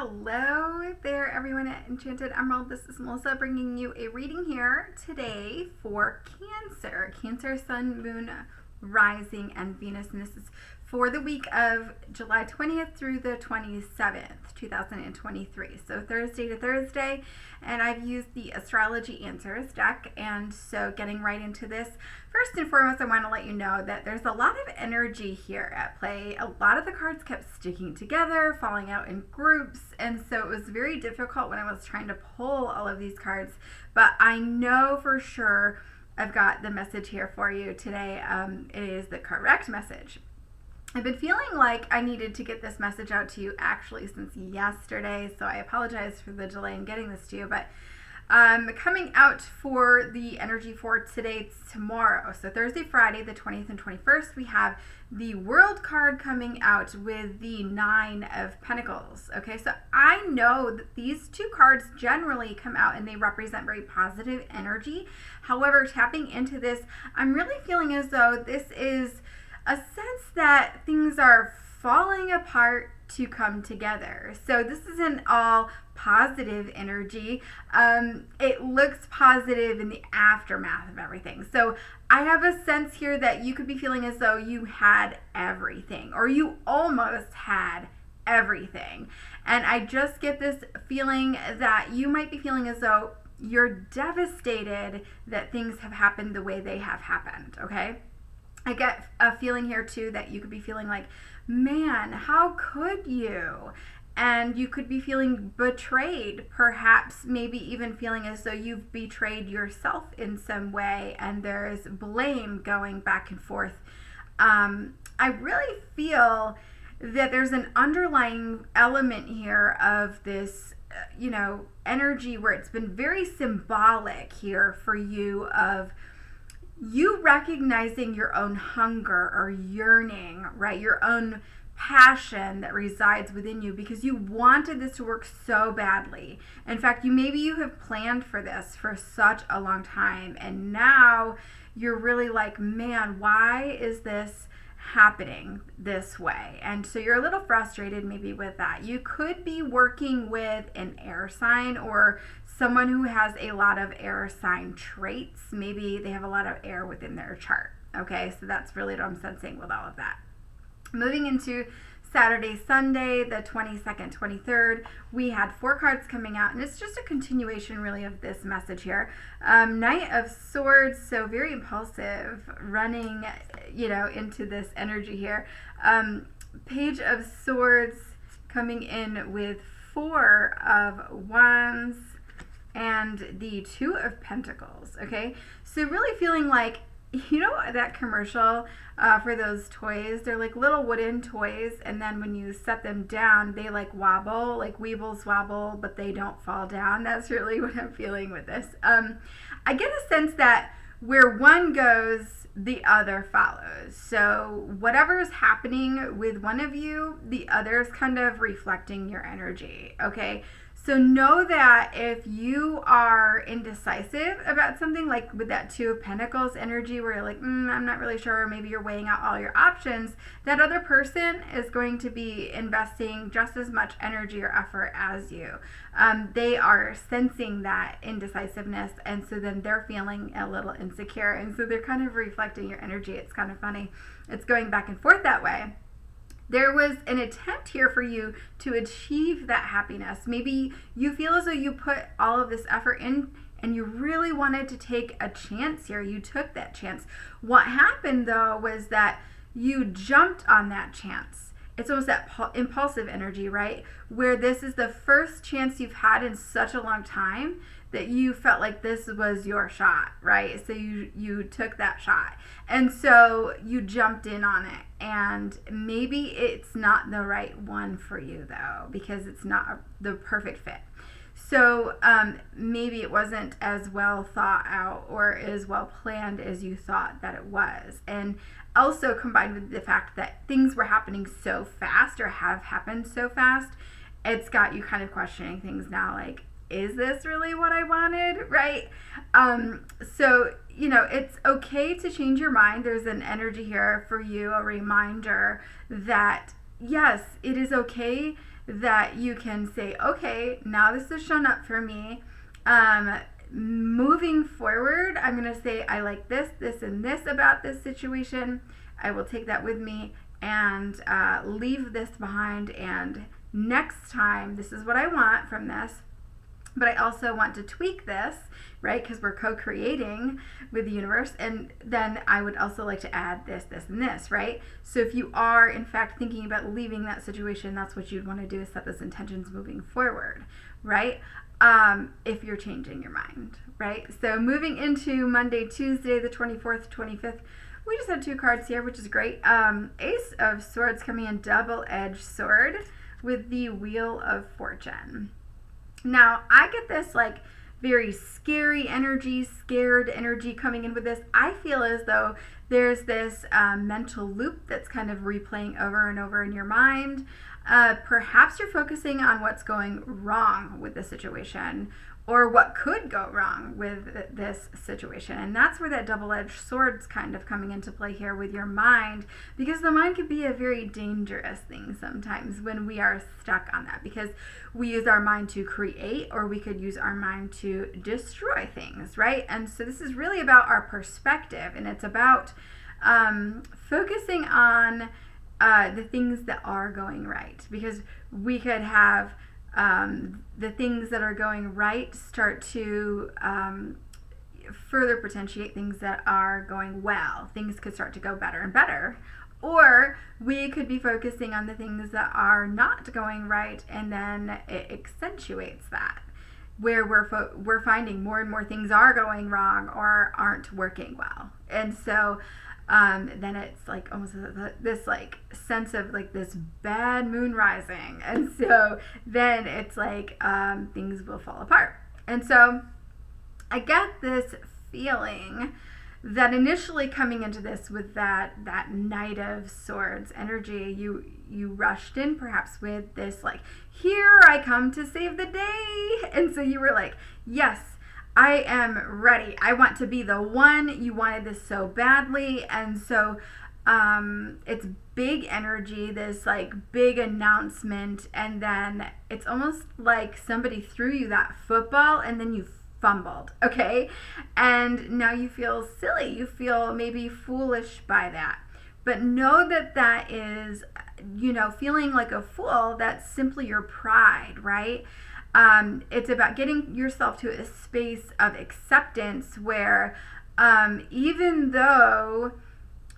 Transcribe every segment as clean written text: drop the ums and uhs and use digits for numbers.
Hello there, everyone at Enchanted Emerald. This is Melissa bringing you a reading here today for Cancer. Cancer, Sun, Moon, Rising, and Venus. And this is for the week of July 20th through the 27th, 2023. So Thursday to Thursday. And I've used the Astrology Answers deck. And so getting right into this, first and foremost, I want to let you know that there's a lot of energy here at play. A lot of the cards kept sticking together, falling out in groups. And so it was very difficult when I was trying to pull all of these cards. But I know for sure I've got the message here for you today. It is the correct message. I've been feeling like I needed to get this message out to you actually since yesterday, so I apologize for the delay in getting this to you, but coming out for the energy for today, tomorrow. So Thursday, Friday, the 20th and 21st, we have the World card coming out with the 9 of Pentacles. Okay, so I know that these two cards generally come out and they represent very positive energy. However, tapping into this, I'm really feeling as though this is a sense that things are falling apart to come together. So this isn't all positive energy. It looks positive in the aftermath of everything. So I have a sense here that you could be feeling as though you had everything, or you almost had everything. And I just get this feeling that you might be feeling as though you're devastated that things have happened the way they have happened, okay? I get a feeling here too that you could be feeling like, man, how could you? And you could be feeling betrayed, perhaps maybe even feeling as though you've betrayed yourself in some way, and there's blame going back and forth. I really feel that there's an underlying element here of this, energy where it's been very symbolic here for you of you recognizing your own hunger or yearning, right? Your own passion that resides within you because you wanted this to work so badly. In fact, maybe you have planned for this for such a long time, and now you're really like, man, why is this happening this way? And so you're a little frustrated maybe with that. You could be working with an air sign or someone who has a lot of air sign traits. Maybe they have a lot of air within their chart. Okay, so that's really what I'm sensing with all of that. Moving into Saturday, Sunday, the 22nd, 23rd, we had 4 cards coming out, and it's just a continuation really of this message here. Knight of Swords, so very impulsive, running, into this energy here. Page of Swords coming in with 4 of Wands and the 2 of Pentacles, okay? So really feeling like, that commercial for those toys, they're like little wooden toys, and then when you set them down, they like wobble, like Weebles wobble, but they don't fall down. That's really what I'm feeling with this. I get a sense that where one goes, the other follows. So whatever is happening with one of you, the other is kind of reflecting your energy, okay? So know that if you are indecisive about something, like with that 2 of Pentacles energy where you're like, I'm not really sure, or maybe you're weighing out all your options, that other person is going to be investing just as much energy or effort as you. They are sensing that indecisiveness, and so then they're feeling a little insecure, and so they're kind of reflecting your energy. It's kind of funny. It's going back and forth that way. There was an attempt here for you to achieve that happiness. Maybe you feel as though you put all of this effort in and you really wanted to take a chance here. You took that chance. What happened though was that you jumped on that chance. It's almost that impulsive energy, right? Where this is the first chance you've had in such a long time that you felt like this was your shot, right? So you took that shot. And so you jumped in on it. And maybe it's not the right one for you though, because it's not the perfect fit. So maybe it wasn't as well thought out or as well planned as you thought that it was. And also combined with the fact that things were happening so fast or have happened so fast, it's got you kind of questioning things now, like, is this really what I wanted, right? So, it's okay to change your mind. There's an energy here for you, a reminder that yes, it is okay that you can say, okay, now this has shown up for me. Moving forward, I'm going to say, I like this, this, and this about this situation. I will take that with me and leave this behind. And next time, this is what I want from this. But I also want to tweak this, right? Because we're co-creating with the universe. And then I would also like to add this, this, and this, right? So if you are, in fact, thinking about leaving that situation, that's what you'd want to do, is set those intentions moving forward, right? If you're changing your mind, right? So moving into Monday, Tuesday, the 24th, 25th, we just had 2 cards here, which is great. Ace of Swords coming in, double-edged sword with the Wheel of Fortune. Now, I get this like very scary energy, scared energy coming in with this. I feel as though there's this mental loop that's kind of replaying over and over in your mind. Perhaps you're focusing on what's going wrong with the situation, or what could go wrong with this situation. And that's where that double-edged sword's kind of coming into play here with your mind, because the mind can be a very dangerous thing sometimes when we are stuck on that, because we use our mind to create, or we could use our mind to destroy things, right? And so this is really about our perspective, and it's about focusing on the things that are going right, because we could have the things that are going right start to further potentiate things that are going well. Things could start to go better and better. Or we could be focusing on the things that are not going right, and then it accentuates that, where we're finding more and more things are going wrong or aren't working well. And so then it's like almost this like sense of like this bad moon rising, and so then it's like things will fall apart. And so I get this feeling that initially coming into this with that Knight of Swords energy, you rushed in perhaps with this like, here I come to save the day, and so you were like, yes, I am ready. I want to be the one. You wanted this so badly. And so it's big energy, this like big announcement. And then it's almost like somebody threw you that football and then you fumbled. Okay. And now you feel silly. You feel maybe foolish by that. But know that that is, feeling like a fool, that's simply your pride, right? It's about getting yourself to a space of acceptance where even though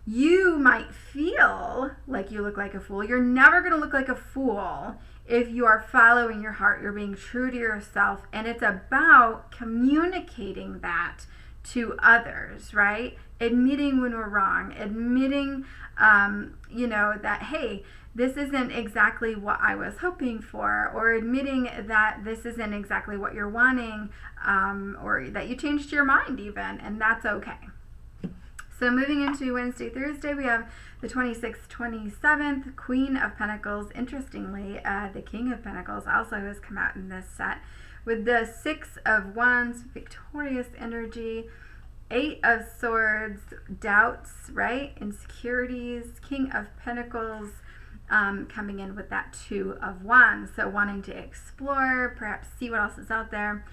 you might feel like you look like a fool, you're never going to look like a fool if you are following your heart, you're being true to yourself, and it's about communicating that to others, right? Admitting when we're wrong, admitting, that, hey, this isn't exactly what I was hoping for, or admitting that this isn't exactly what you're wanting, or that you changed your mind even, and that's okay. So moving into Wednesday, Thursday, we have the 26th, 27th, Queen of Pentacles. Interestingly, the King of Pentacles also has come out in this set with the 6 of Wands, victorious energy, 8 of Swords, doubts, right? Insecurities, King of Pentacles, coming in with that 2 of Wands. So wanting to explore, perhaps see what else is out there.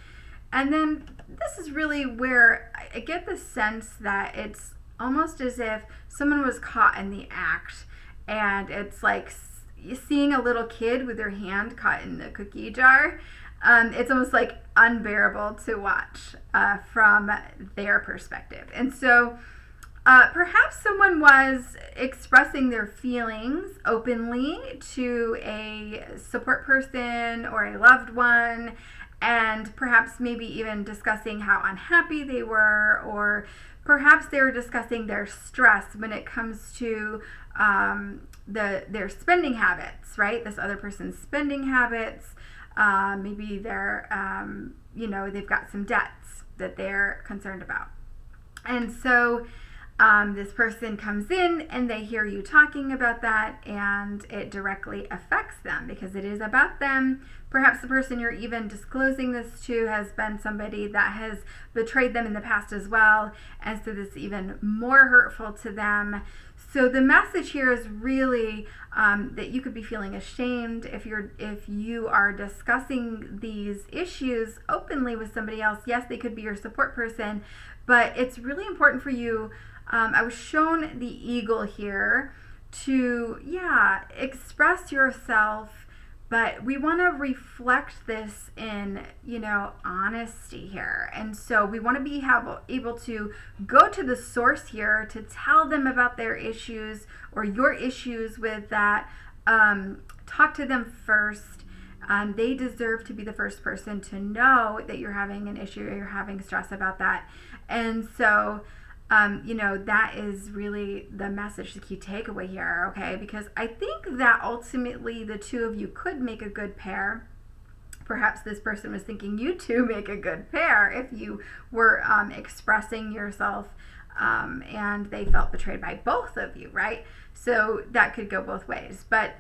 And then this is really where I get the sense that it's almost as if someone was caught in the act, and it's like seeing a little kid with their hand caught in the cookie jar. It's almost like unbearable to watch from their perspective. And so perhaps someone was expressing their feelings openly to a support person or a loved one, and perhaps maybe even discussing how unhappy they were, or perhaps they were discussing their stress when it comes to their spending habits, right? This other person's spending habits. Maybe they're, they've got some debts that they're concerned about. And so this person comes in and they hear you talking about that, and it directly affects them because it is about them. Perhaps the person you're even disclosing this to has been somebody that has betrayed them in the past as well, and so this is even more hurtful to them. So the message here is really that you could be feeling ashamed if you are discussing these issues openly with somebody else. Yes, they could be your support person, but it's really important for you. I was shown the eagle here to, express yourself, but we want to reflect this in, honesty here. And so we want to be able to go to the source here to tell them about their issues or your issues with that. Talk to them first. They deserve to be the first person to know that you're having an issue or you're having stress about that. And so that is really the message, the key takeaway here, okay? Because I think that ultimately the two of you could make a good pair. Perhaps this person was thinking you two make a good pair if you were expressing yourself and they felt betrayed by both of you, right? So that could go both ways. But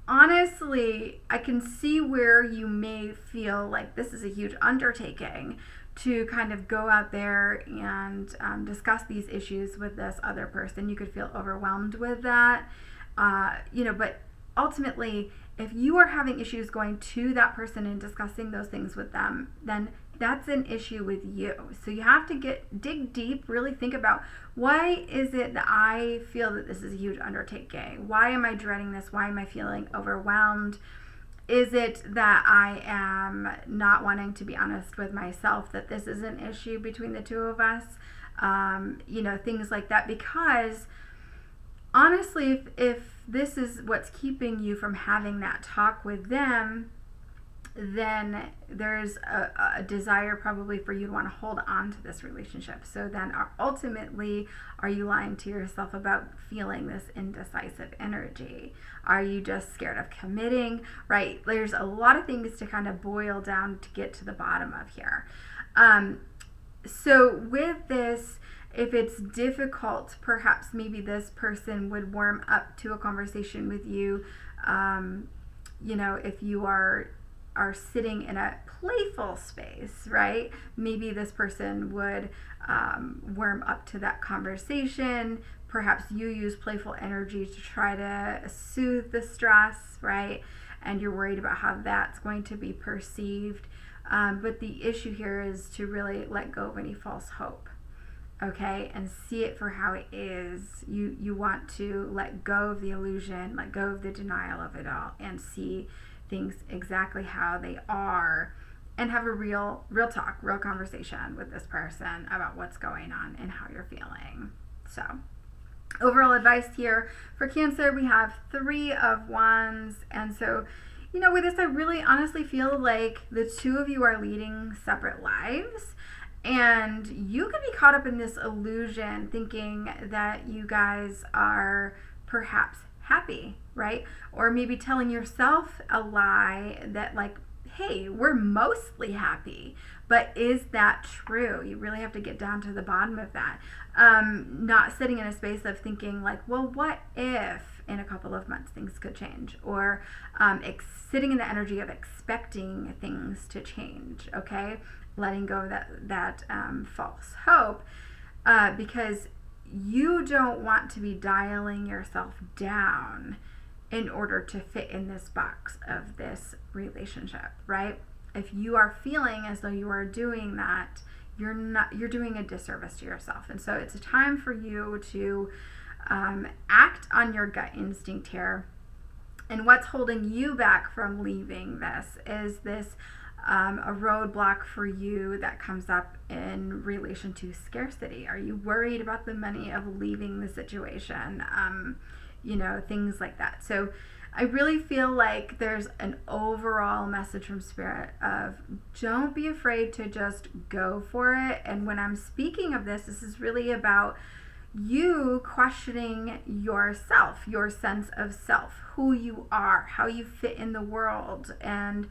honestly, I can see where you may feel like this is a huge undertaking to kind of go out there and discuss these issues with this other person. You could feel overwhelmed with that, but ultimately, if you are having issues going to that person and discussing those things with them, then that's an issue with you. So you have to dig deep, really think about, why is it that I feel that this is a huge undertaking? Why am I dreading this? Why am I feeling overwhelmed? Is it that I am not wanting to be honest with myself that this is an issue between the two of us? Things like that. Because honestly, if this is what's keeping you from having that talk with them, then there's a desire probably for you to want to hold on to this relationship. So then ultimately, are you lying to yourself about feeling this indecisive energy? Are you just scared of committing, right? There's a lot of things to kind of boil down to get to the bottom of here. So with this, if it's difficult, perhaps maybe this person would warm up to a conversation with you. If you are sitting in a playful space, right? Maybe this person would warm up to that conversation. Perhaps you use playful energy to try to soothe the stress, right? And you're worried about how that's going to be perceived. But the issue here is to really let go of any false hope, okay? And see it for how it is. You want to let go of the illusion, let go of the denial of it all, and see things exactly how they are, and have a real talk, real conversation with this person about what's going on and how you're feeling. So overall advice here for Cancer, we have 3 of Wands. And so, with this, I really honestly feel like the two of you are leading separate lives, and you could be caught up in this illusion thinking that you guys are perhaps happy, right? Or maybe telling yourself a lie that, like, hey, we're mostly happy. But is that true? You really have to get down to the bottom of that. Not sitting in a space of thinking like, well, what if in a couple of months things could change? Or sitting in the energy of expecting things to change, okay? Letting go of that false hope, because you don't want to be dialing yourself down in order to fit in this box of this relationship, right? If you are feeling as though you are doing that, you're doing a disservice to yourself. And so it's a time for you to act on your gut instinct here. And what's holding you back from leaving this is this a roadblock for you that comes up in relation to scarcity. Are you worried about the money of leaving the situation? Things like that. So I really feel like there's an overall message from Spirit of don't be afraid to just go for it. And when I'm speaking of this is really about you questioning yourself, your sense of self, who you are, how you fit in the world. And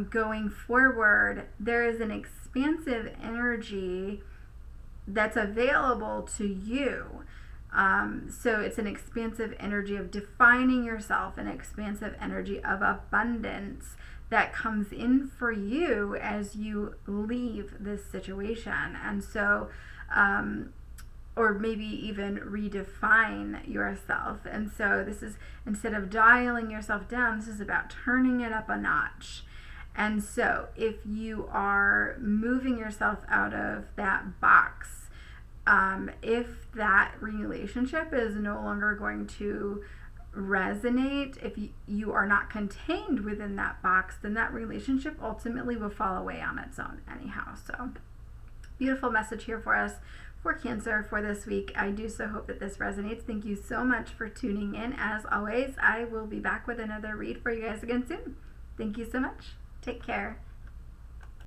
going forward, there is an expansive energy that's available to you. So it's an expansive energy of defining yourself, an expansive energy of abundance that comes in for you as you leave this situation. And so or maybe even redefine yourself. And so this is, instead of dialing yourself down, this is about turning it up a notch. And so if you are moving yourself out of that box, if that relationship is no longer going to resonate, if you are not contained within that box, then that relationship ultimately will fall away on its own anyhow. So beautiful message here for us for Cancer for this week. I do so hope that this resonates. Thank you so much for tuning in. As always, I will be back with another read for you guys again soon. Thank you so much. Take care.